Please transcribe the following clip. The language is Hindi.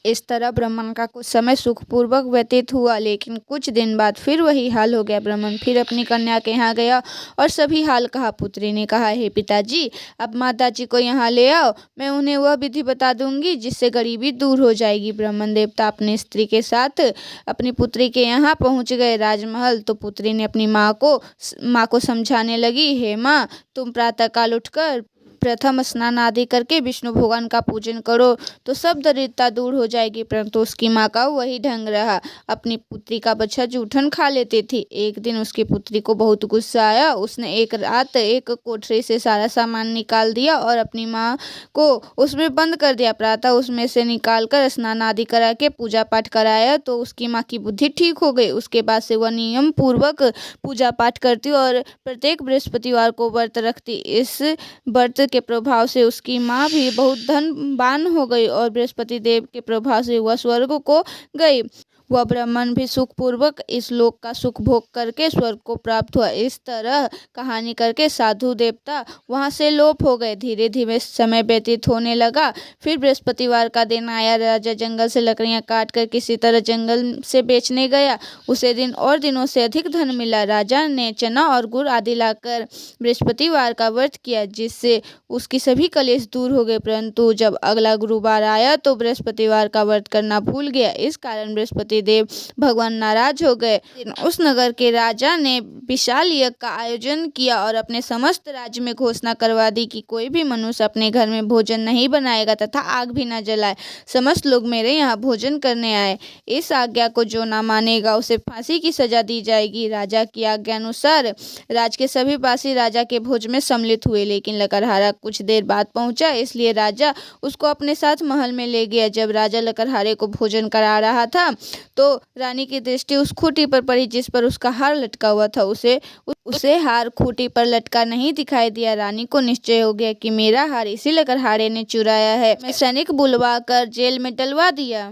इस तरह ब्राह्मण का कुछ समय सुखपूर्वक व्यतीत हुआ, लेकिन कुछ दिन बाद फिर वही हाल हो गया। ब्राह्मण फिर अपनी कन्या के यहाँ गया और सभी हाल कहा। पुत्री ने कहा, हे पिताजी, अब माताजी को यहाँ ले आओ, मैं उन्हें वह विधि बता दूंगी जिससे गरीबी दूर हो जाएगी। ब्राह्मण देवता अपनी स्त्री के साथ अपनी पुत्री के यहाँ पहुँच गए राजमहल। तो पुत्री ने अपनी माँ को समझाने लगी, हे माँ, तुम प्रातःकाल उठकर प्रथम स्नान आदि करके विष्णु भगवान का पूजन करो तो सब दरिद्रता दूर हो जाएगी। परंतु उसकी माँ का वही ढंग रहा, अपनी पुत्री का बच्चा जूठन खा लेती थी। एक दिन उसकी पुत्री को बहुत गुस्सा आया। उसने एक रात एक कोठरी से सारा सामान निकाल दिया और अपनी माँ को उसमें बंद कर दिया। प्रातः उसमें से निकाल कर स्नान आदि करा के पूजा पाठ कराया तो उसकी माँ की बुद्धि ठीक हो गई। उसके बाद से वह नियम पूर्वक पूजा पाठ करती और प्रत्येक बृहस्पतिवार को व्रत रखती। इस व्रत के प्रभाव से उसकी माँ भी बहुत धनवान हो गई और बृहस्पति देव के प्रभाव से वह स्वर्ग को गई। वह ब्राह्मण भी सुखपूर्वक इस लोक का सुख भोग करके स्वर्ग को प्राप्त हुआ। इस तरह कहानी करके साधु देवता वहां से लोप हो गए। धीरे धीरे समय व्यतीत होने लगा। फिर बृहस्पतिवार का दिन आया। राजा जंगल से लकड़ियां काट कर किसी तरह जंगल से बेचने गया। उसे दिन और दिनों से अधिक धन मिला। राजा ने चना और गुड़ आदि लाकर बृहस्पतिवार का व्रत किया, जिससे उसकी सभी कलेश दूर हो गए। परंतु जब अगला गुरुवार आया तो बृहस्पतिवार का व्रत करना भूल गया। इस कारण बृहस्पति देव भगवान नाराज हो गए। उस नगर के राजा ने विशाल यज्ञ का आयोजन किया और अपने समस्त राज्य में घोषणा करवा दी कि कोई भी मनुष्य अपने घर में भोजन नहीं बनाएगा तथा आग भी न जलाए। समस्त लोग मेरे यहाँ भोजन करने आए। इस आज्ञा को जो न मानेगा उसे फांसी की सजा दी जाएगी। राजा की आज्ञा अनुसार राज के सभी वासी राजा के भोज में सम्मिलित हुए, लेकिन लकड़हारा कुछ देर बाद पहुंचा, इसलिए राजा उसको अपने साथ महल में ले गया। जब राजा लकड़हारे को भोजन करा रहा था तो रानी की दृष्टि उस खूंटी पर पड़ी जिस पर उसका हार लटका हुआ था। उसे हार खूंटी पर लटका नहीं दिखाई दिया। रानी को निश्चय हो गया कि मेरा हार इसी लकड़हारे ने चुराया है। मैं सैनिक बुलवा कर जेल में डलवा दिया।